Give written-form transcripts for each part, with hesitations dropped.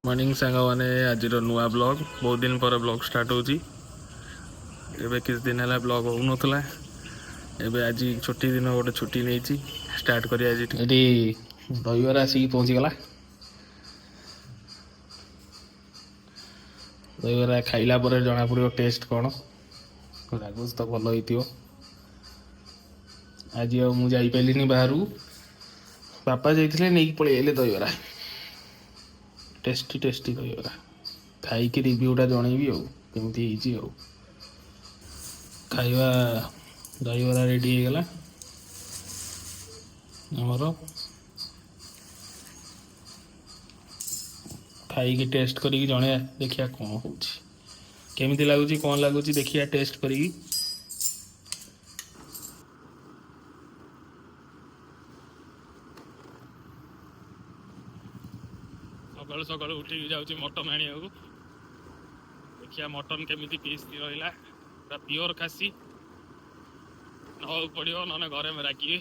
Morning सांगने आज नुआ blog बहुत दिन पर ब्लॉग स्टार्ट होची। एबे किस दिन है ब्लॉग हो नथला। एबे आज छुट्टी दिन गोटे छुट्टी नहीं स्टार्ट करी आज एटी दहीबरा आसिक पहुँची गला। दहीबरा खाइला पर जना पड़ो टेस्ट कौन लागुच तो भल हो। आज मुझे जापारे बाहर बापा जाते नहीं पलैले दहीबरा टेस्टी टेस्टी दहीबरा खाई रिव्यूटा जनइबी आमती खाइबा दहीबरा रेडी हो गला आमर खाई टेस्ट करी जने देखिया कौन हो केमी लगुच कौन लगुच देखिया टेस्ट करी सकाल सकाल उठिक जाऊँ मटन आने देखिया मटन केमी पीस रहा पूरा प्योर खासी न पड़ो ना घरे में रागिए।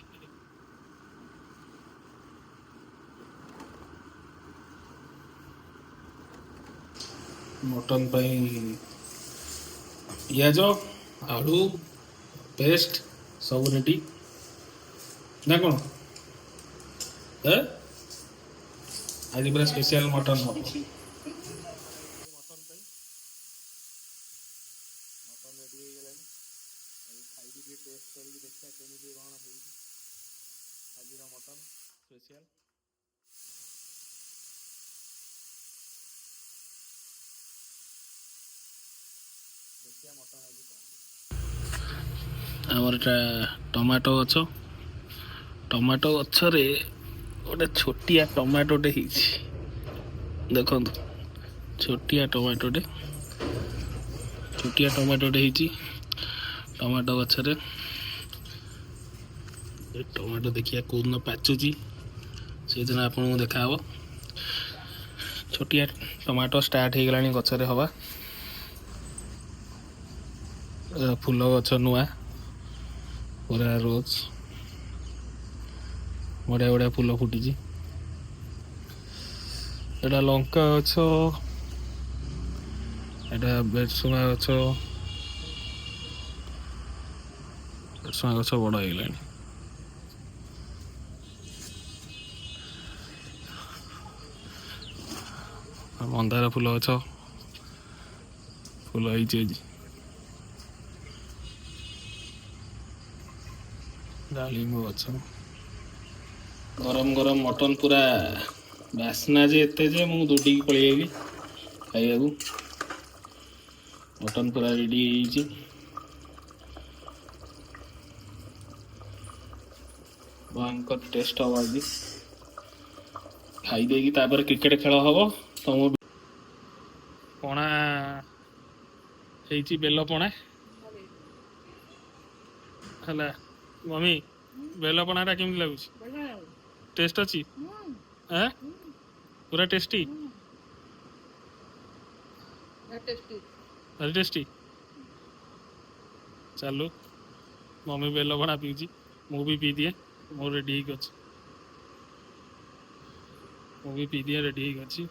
मटन पियाज आलू पेस्ट सब रेडी ना कौन आज पूरा स्पेशल मटन हम मटन रेडी हो गला खाई टेस्ट कर देखा केमी कौन आज मटन स्पेशल आमर टमाटो गछ टमाटो गछरे गोटे छोटिया टमाटोटे देख छोटिया टमाटोटे टमाटो गछरे टमाटो देखिए कौन पाचुची से दिन आपको देखा छोटिया टमाटो स्टार्ट हो गला गछरे हवा फूल गछ नुआ पूरा रोज बढ़िया बढ़िया फूल फुटी एटा लंका गछ एटा बेरसुंगा गछ बड़ हो गला मंदार फूल गछ फूल होती डालिम गछ गरम गरम मटन पूरा बास्ना जे मुझे दौड़ी पलैली खाइबा मटन पूरा रेडी भयंकर टेस्ट हम आज खाई क्रिकेट खेल हम तुम पणा बेल पणा है मम्मी बेल पणाटा केमती लगुच टेस्ट अच्छी पूरा टेस्टी भारी टेस्टी चलो मम्मी बेल पणा पीऊँ मु भी पी दिए मोर रेडी अच्छी मु भी पी दिए रेडी अच्छी।